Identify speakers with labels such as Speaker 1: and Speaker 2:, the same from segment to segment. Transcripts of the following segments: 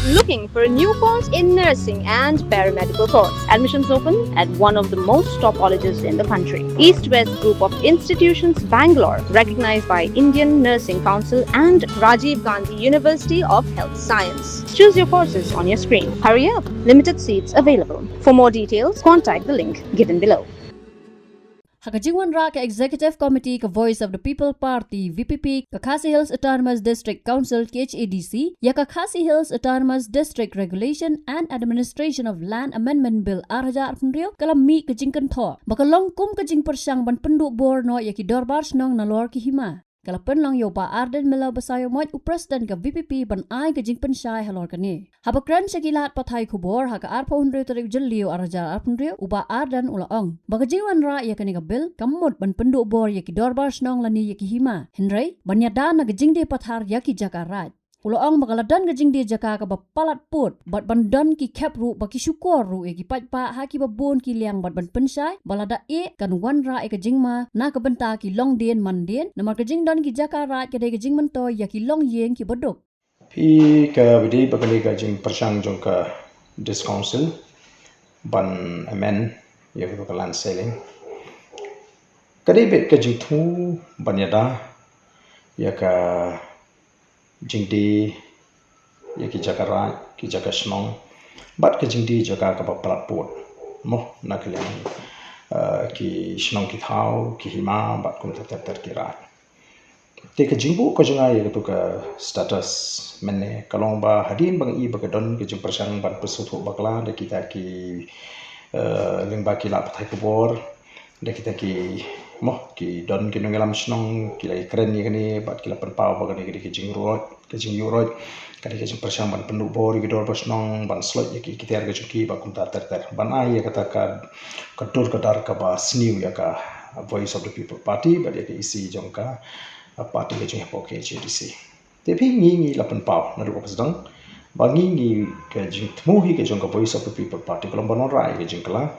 Speaker 1: Looking for a new course in nursing and paramedical course. Admissions open at one of the most top colleges in the country. East West Group of Institutions, Bangalore, recognized by Indian Nursing Council and Rajiv Gandhi University of Health Science. Choose your courses on your screen. Hurry up, limited seats available. For more details, contact the link given below.
Speaker 2: Hakajingwan Ra ka Executive Committee ka Voice of the People Party VPP ka Khasi Hills Autonomous District Council KHADC ya ka Khasi Hills Autonomous District Regulation and Administration of Land Amendment Bill Arhaja Arpunrio kalami ka jingkan tho bakalong kum ka jing persang ban penduk bor no ya ki dorbar snong nalor ki hima kalapan lang yo ba Arden Melaw Basayo Moj u President ka VPP ban ai ka jing pensyai halor kani habakran sakilat pathai khubor ha ka arpa hundre tarik jelio Arhaja Arpunrio uba Arden ulaong bakajingwan ra ya kani ka bill kamut ban penduk bor ya ki dorbar snong lani ya ki hima henry banyada na ka jingde pathar ya ki jakarat Uloong magaladan gajing dia jaka ka bapalat put bat bandan ki kep ru baki syukur ru e ki pa haki babon ki liang bat ban pensai balada e kan wan ra e gajing ma na ka benta ki long den man den na mar gajing dan ki jaka ra ke de gajing man to ya ki long yeng ki bodok
Speaker 3: Pi ka bidi bakali gajing persang jong ka dis council ban amen ya ka land selling kadai bet gajing thu banyada ya ka jingdi ya ki jakara ki jakashnong bat ka jingdi jaka ka papalapot mo nakliang ki shnong ki thau ki hima bat kum tatar ki rat te ka jingbu ko janga ya to ka status menne kalong ba hadin bang i ba ka don ki jing persang ban pesuthu bakla de kita ki lingba ki la pathai ko bor de kita ki mo ki don ki nungelam snong ki lai kren ni kani bat ki la panpau ba kani ki jing yurot kani ki jing persang ban penduk bor ki dor ba snong ban slot ki kitar ka chuki ba kum tar ban ai ya kata ka dur ka dar ka ba sniu ya ka Voice of the People Party ba ya ki isi jong ka party ka jing po ke JDC te phi ngi la panpau na ru ko sedang bangi ngi ka jing thmuhi ka jong ka Voice of the People Party kolom banon rai ka jing kala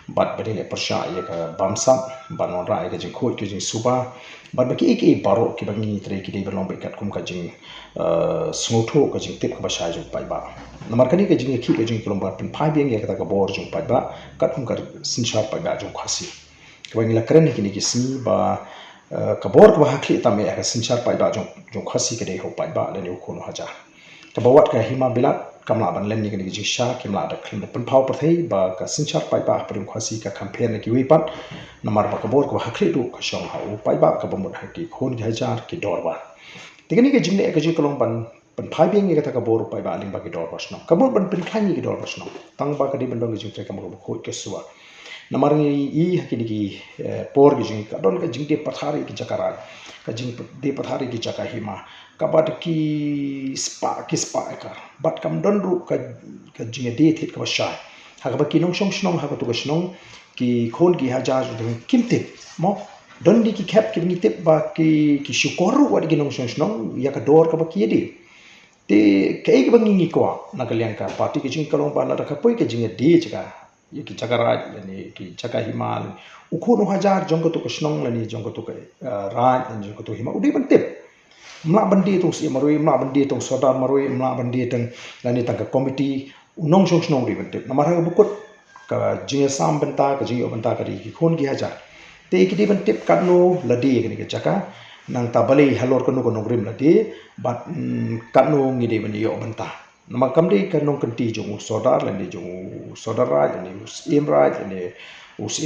Speaker 3: bat badile persya ya ka bamsap banon rai ka jing khot ka jing suba bat baki ek baro ki bangi tre ki de balong bekat kum ka jing smotho ka jing tip ka basha jong pai ba namar kani ka jing ki ka jing kolom ba pen phai beng ya ka ka bor jong pai ba kat kum ka sinchar pai ba jong khasi ka bangi la kren ki ni ki sni ba ka bor ka hakli tame ka sinchar pai ba jong khasi ka de ho pai ba le ko no haja ka bawat ka hima bilat kamla ban len ni ka jing sha kimla da khlin pen phau pathai ba ka sinchar pai ba prim khasi ka campaign ki wi pat namar ba ka bor ka hakli du ka shong ha u pai ba ka bamut ha ki khon ki hajar ki dor ba tigani ka jing ne ka jing kolong ban pen phai beng ka ta ka bor pai ba ling ba ki dor ba shno ka bor ban pen khai ni ki dor ba shno tang ba ka di ban dong ki jing tre ka mo ko ke suwa namar ngi I hakini ki por ki jing ka don ka jing de pathari ki jakara ka jing de pathari ki jaka hima ka bat ki spa ka bat kam don ru ka jing de thit ka sha ha ka ba ki nong shong ha ka to ka shnong ki khon ki hajar de kimte mo don di ki khap ki ni tip ba ki shukoru wa ki nong shong ya ka dor ka ba ki de te kai ki bangi ko na ka liang ka party ki jing kalong ba na ka poi ka jing de chaka ya ki chakara ni ki chaka himal ukhono hajar jong ko to krishnong lani jong ko to raj jong ko to hima udi ban tip mla bandi tong si maroi mla bandi tong sodar maroi mla bandi tong lani tang ka committee unong shong snong ri ban tip namara ka bukut ka jing sam banta ka jing banta ka ri ki khon ki hajar te ki di ban tip ka no ladi ki chaka nang tabale halor ko no grim ladi bat ka no ngi de ban yo banta nama kamde ka nong kanti jong sodar lani jong sodar raj lani im raj lani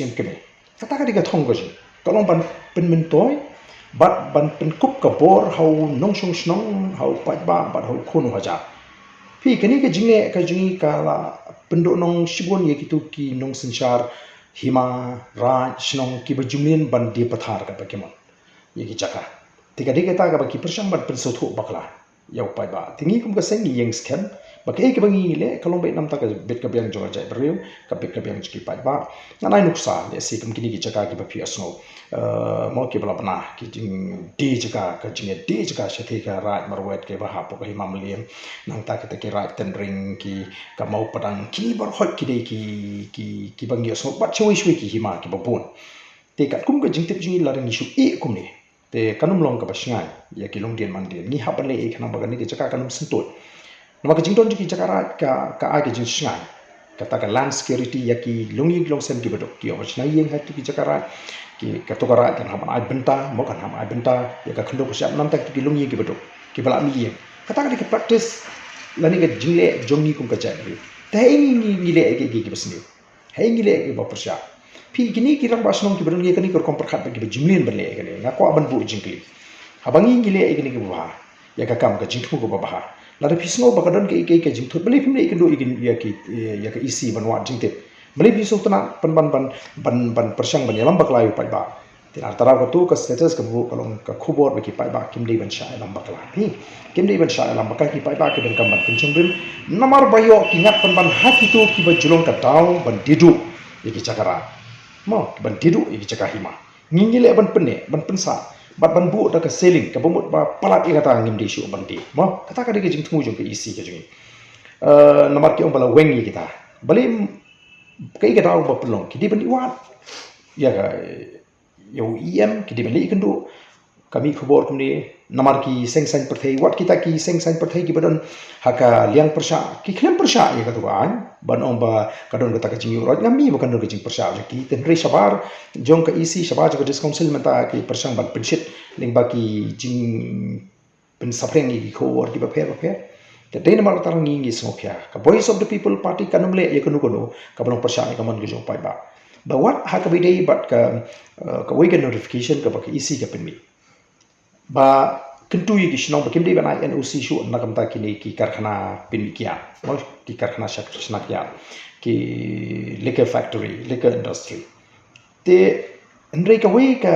Speaker 3: im kene kata ka diga thong gaji kalong ban pen min toy bat ban pen kup ka bor hau nong shong snong hau pat ba bat hau khono haja phi kani ka jinge ka jingi ka la pendo nong shibon ye kitu ki nong sanchar hima raj snong ki bajumien ban di pathar ka pakemon ye ki chaka tiga diga ta ka ba ki persang ban pen sotho bakla yau pai ba tingi kum ka sengi yang scan ba ke bangi le kalong be nam ta ka bet ka biang jor jai breu ka bet ka biang chi pai ba na nai nuksa le si kum kini ki chaka ki ba pi asno mo ki bala bana ki jing di chaka ka jing di chaka shathi ka raj marwet ke ba ha po ka himam liem nang ta ki raj ten ring ki ka mau padang ki bar hot ki de ki bangi asno ba chui shui ki hima ki ba bon te ka kum ka jing tip jing la ring shu e kum ne te kanum long ka basngai ya ki long dian man dian ni hapan le e khana bagan ni ke chaka kanum sentut nama kejing don ki Jakarta ka ai kejing sngai kata ka land security ya ki lungi long sem ki bedok ki option yang hati ki Jakarta ki katokara kan ham ai benta mo kan ham ai benta ya ka khendo ko siap nam tak ki lungi ki bedok ki bala mi yang kata ka ki practice lani ka jingle jongi kum ka jai tai ni le ki besni hai ni le ki ba persya pi kini ki rang basnom ki bedon ye kani ko kom perkhat ki jimlin berle kani ngako aban bu jingli habangi ni le ki ba ya ka kam ka jingthu ko ba lada pisno bakadon ke jingthut beli pimle ikendo igin ya ka isi banwa jingte beli piso tana ban persang ban yalam baklayu pai ba tinar tara ko tu ka status ka bu kalong ka khubor baki pai ba kimdei ban sha yalam bakla pi kimdei ban sha yalam bakal ki pai ba ke dan kam ban pincung brim namar bayo ki ngat ban haki tu ki ba julong ka daw ban didu iki Jakarta mo ban didu iki Jakarta hima ngingile ban penne ban pensa ban bu da ka selling ka bumut ba palat ikata ngim di shu ban di mo kata ka de jing tmu jong ke isi ke jing namar ki om bala wengi kita bali kai ka daw ba pelong ki di ban iwat ya ka yo ki di bali ikendu kami khobor kumni namar ki seng sang perthai wat kita ki seng sang perthai ki badon haka liang persya ki klem persya ya ka tu an ban om ba kadon ka jing roj ngami bukan do jing persya ki tenri sabar jong ka isi sabar jo dis council menta ki persang ban pensit ling baki jing pen sapreng ki khor ki ba pher the day namar tarang ngi sokya ka voice of the people party kanumle ye kanu kono ka balong persya ni kaman ki jong pai ba what haka bidei but ka weekend notification ka ba ki isi ka penmi ba kentu yi kishnong bakim dei banai NOC shu na kamta kini ki karkhana pinkia mo ki karkhana shakshna kya ki liquor factory liquor industry te ndrei ka wi ka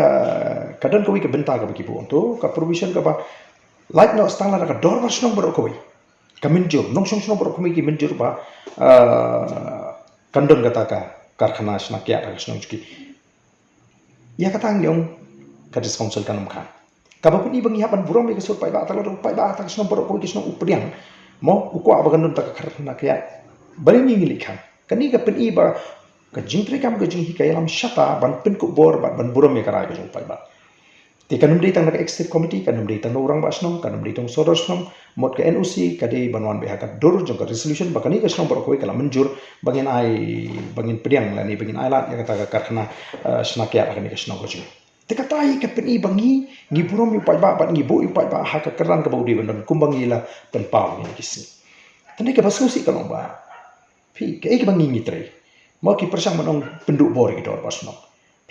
Speaker 3: kadan ka wi ka benta ka baki bu to ka provision ka ba like no stala ka dor ba shnong bro ko wi ka minjur nong shong bro ko mi ki minjur ba kandon kata ka karkhana shna kya ka shnong ki ya kata ngyong ka dis council kanum kha kabapun ibang ihapan burong may kasur pai ba ta kisno borok ko kisno upriang mo ukwa bagan nun ta karna kaya bali ni ngilikan kani ka pen iba ka jingtre kam ka jing hikaya lam shata ban pen ku bor ban burong may karai ka jong pai ba ti kanum dei tang na executive committee kanum dei tang orang ba snom kanum dei tang sodor snom mot ka NOC ka dei banwan be hakat dur jong ka resolution bakani ka snom borok ko kala menjur bangin pediang la ni bangin ai lat ya kata ka karkhana snakya ka ni ka snom ko jing tekatai ke peni bangi ngi burom yu pai ba bat ngi bo yu pai ba ha ka keran ka baudi ban kumbangi la pen pau ni kisi tani ke basu si kalong ba pi ke bangi ngi tre mo ki persang manong penduk bor ki dor pasno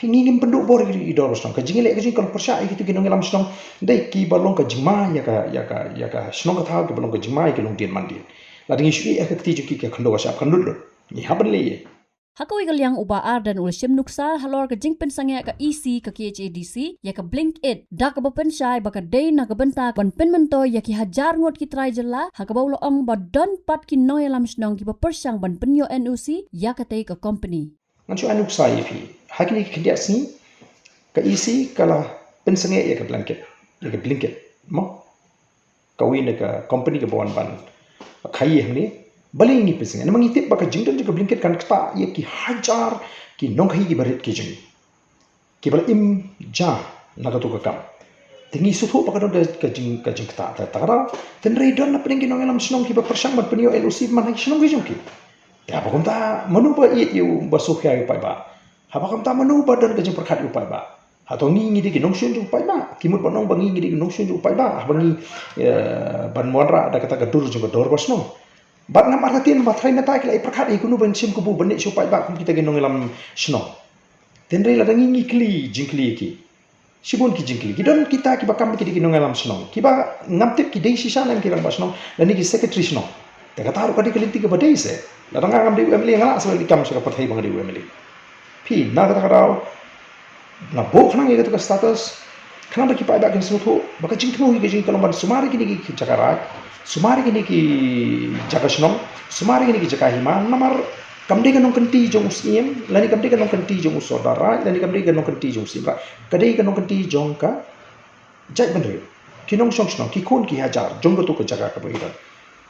Speaker 3: pi ngi ngim penduk bor ki dor pasno ka jingile ka jing kal persya ki tu ki nong lam sno dei ki balong ka jingma ya ka sno ka tha ki balong ka jingma ki long dien mandin la dingi shui ka ti ju ki ka khando ka sap khandut lo ni haban le ye
Speaker 2: Hakawi kalyang uba ardan ulshim nuksar halor ka jingpen sangya ka EC ka KHADC ya ka blink it da ka bapen shai baka day na ka benta ban penmento ya ki hajar ngot ki try jela hakabaulo ong ba don pat ki noy lam snong ki ba persang ban penyo NOC ya ka tay ka company
Speaker 3: nganchu anuk sai phi hakini ki dia sni ka EC kala pen sangya ya ka blink it mo ka wi na ka company ka bon ban khai hamni bali ni pesing ana mangi tip baka jingdon juga blinket kan kta ye ki hajar ki nongkhi ki barit ki jing ki bal im ja naga to ka kam tingi suthu baka do ka jing kta ta tara ten redon na pring ki nongelam snong ki ba persang ban penio LOC man hi snong ki jing ki ya ba ta manu ba it yu ba so khya yu pai ba ha ba ta manu ba don ka jing perkhat yu pai ba ha to ni di ki nong shun ju pai ba ki mut ba nong bangi di ki nong shun ju pai ba bangi ban modra da kata ka dur ju ka dor ba snong bat ngam arhatin bat hai natai kelai perkhat ikunu ban sim kubu benik supai ba kum kita genong lam sno tenre la dangi ngikli jingkli ki sibun ki jingkli gidon kita ki bakam ki genong lam sno ki ba ngam tip ki dei sisa nan ki ram basno dan ki secretary sno te kata ru kadi kelinti ke badai se la danga ngam dei emli ngala so likam so pathai bang dei emli pi na kata karau na bo khnang ye ka status khana ki pai ba kin suthu baka jingklu ki jing kalom ban sumari ki ki chakarai sumari kini ki jaga snom sumari kini ki jaga hima namar kamde ka nong kanti jong usiem lani kamde ka nong kanti jong usodara lani kamde ka nong kanti jong simra kadai ka nong kanti jong ka jai bandre ki nong shong snom ki kon ki hajar jong to ka jaga ka boiran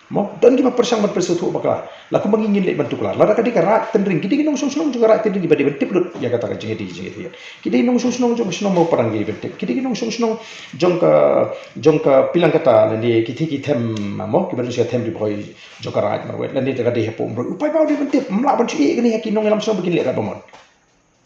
Speaker 3: Mo dan kita persang ban persuatu bakala la ku mangingin le bantu kala la kadi karat tendring kidi nong song juga rat tendring badi bentip lut ya kata ka jingi jingi kidi nong song jong snong mo parang gidi bentip kidi nong song jong ka pilang kata lani kiti ki them mo ki baru sia them di boy jong ka rat marwet lani ta kadi hepo bro upai ba di bentip mla ban chi gani hakin nong lam song begini le bomon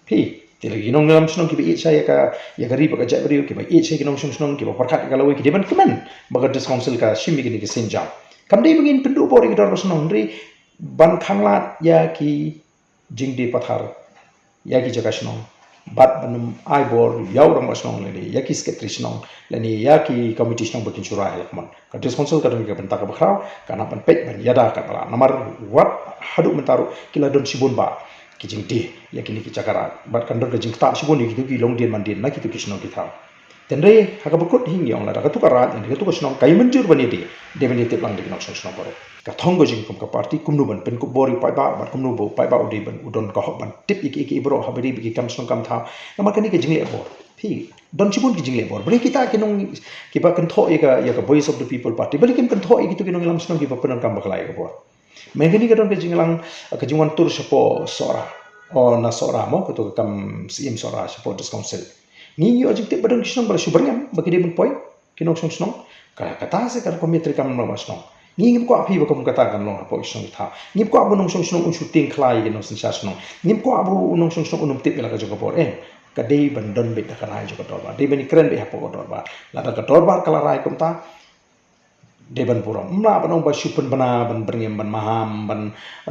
Speaker 3: pi tila ginong lam song ki be saya ka ya ka riba ka jai bari ki ba saya ginong song ki ba parkat ka lawi ki de ban keman baga dis council ka shimi gini ki senjam Kamdei begin penduk boring dor senong ri ban khanglat ya ki jingdi pathar ya ki jaga senong bat banum ai bor yaw ram senong le ya ki sekretari senong le ni ya ki committee senong bikin surah lakman ka responsibel ka ka benta ka bakhrau kana pan pet ban yada ka bala namar wat hadu mentaru kila don sibun ba ki jingdi ya ki ni ki jakara bat kandor ka jingta sibun ni ki long dien man dien na ki tu ki senong ki thau Tendai haka berkut hingga orang lara ketukar rat yang ketukar senang kayu menjur bani dia bani tip lang dengan senang baru. Kathong gojing kum ka parti kumnu ban pen kup bori pai ba kumnu bo pai ba udi ban udon ka hok ban tip iki ibro habari bigi kam senang kam tha nama kani ke jingle bor. Thi don chibun ki jingle bor. Beri kita kinong kiba kan tho ya ka voice of the people party. Beri kim kan tho gitu kinong lam senang kiba penan kam baklai ka bor. Mengani ka don ke jinglang ka jingwan tur sapo sora. O na sora mo ketu kam sim sora sapo dis council. Ni yo ajik badan kisnong bar subarngam bagi dia poi kinong song kata se kan komitri kam no masno ni ngim ko api bakom kata kan no po isong tha ngim ko abu nong song un shooting khlai gen no sensa song ngim ko abu nong song unum tip la ka jogo por ka dei ban don be ka rai jogo dor ba dei ban kren be ha po dor ba la ka dor ba kala rai kom ta dei ban puram mla banong ba supun bana ban berngem ban maham ban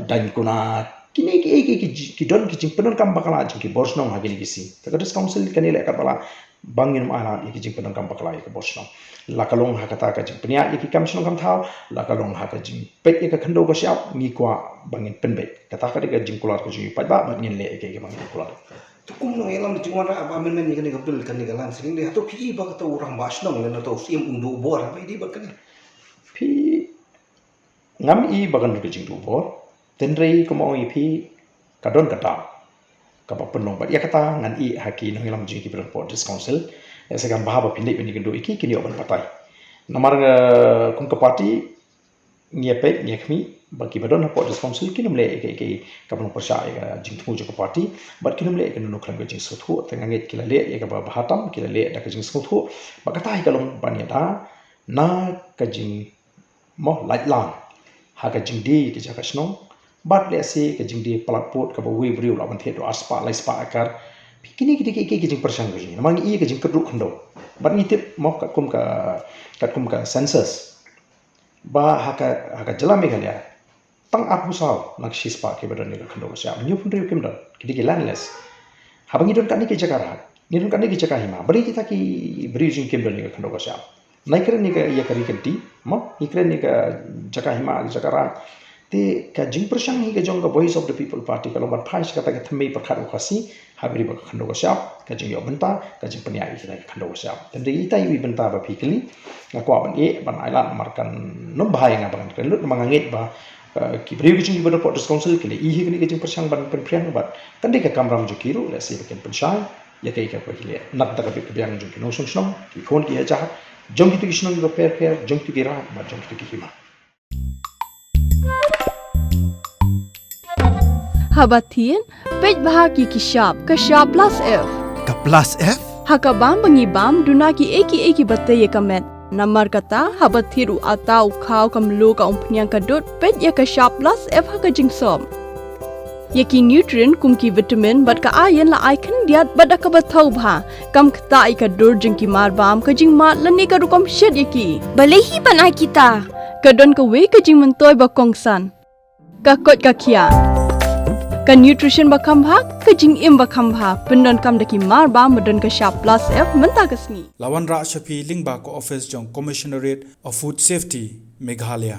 Speaker 3: dan kuna kini ki don ki jing penon kam bakala jing ki borsnong hagini kisi takadus council kani le kapala bangin ala ki jing penon kam bakala ki borsnong lakalong hakata ka jing penia ki kam snong kam thau lakalong haka jing pet ka khando ka siap ni kwa bangin penbe kata ka de jing kular ko jing pat ba bangin le ki bangin kular
Speaker 4: kum no elam jing wara ba men ni kani gabdul kani galan sering dia to ki ba ka to urang basnong le to sim undu bor ba di ba kani
Speaker 3: pi ngam i bagan du jing du bor Tendrai kemo ipi kadon kata kapa penong bat ya kata ngan i haki nang ilam jingi beron port dis council ya segam bahaba pindik bendi gendo iki kini oban patai namar kum ke parti ngiepet ngiekmi bagi badon port dis council kini mle ke kapon persya ya jing tmu jo ke parti bat kini mle ke no klan jing sothu tengangit kila le ya ka bahatam kila le da ke jing sothu bakata hi kalong banyada na ka jing mo laitlang ha ka jing di ke jaka snong bat le se ke jing di palaput ka bawi briu la ban the do aspa lai spa akar kini ki jing persang ke jing namang i ke jing keduk khando bat ni tip mo kat kum ka census ba haka jelame kan ya tang apu saw nak sispa ke badan ni khando sia nyu pun riu kim don ki landless habang idon kan ni ke jakara ni don kan ni ke jakahima bari kita ki briu jing kim don ni khando sia naikren ni ka ya kari kenti mo ikren ni ka jakahima jakara te ka jing persang hi ka jong ka voice of the people party kalau bat phai kata ka thmei pakhat ukasi habri ba khando ka syap ka jing yo benta ka jing peniai ka khando ka syap dan ri tai wi benta ba phikli nga kwa ban ban ailan markan no bahai nga ban kan lut mangangit ba ki briu ki jing ba port council ki le i hi ka jing persang ban pen priang bat kan de ka kamram jo kiru le se ken pensai ya kai ka le nak ta ka bi biang jo ki no song song ki khon ki ha cha jong ki tu ki snong ba per jong ki ra ba jong ki hima
Speaker 5: Habatin, pej bahagi ki shop plus F.
Speaker 6: Ka plus F?
Speaker 5: Haka bam bangi bam dunaki eki batte ye kamet. Namar kata habathiru atau khau kam lo ka umpnyang kadut pej ya ka shop plus F haka jingsom. Yaki nutrient kum ki vitamin bat ka iron la icon diat bat ka bathau bha kam kta I ka dur jing ki mar bam ka jing mat lani ka rukom shed yaki.
Speaker 7: Balehi banai kita.
Speaker 5: Kadon ka we ka jing mentoy ba kongsan. Ka kot ka kia. Ka nutrition bakam bha ka jing im bakam bha pendon kam daki mar ba modon ka sharp plus F menta kasni
Speaker 6: Lawan Ra Shafi Lingba ko office jong Commissionerate of Food Safety Meghalaya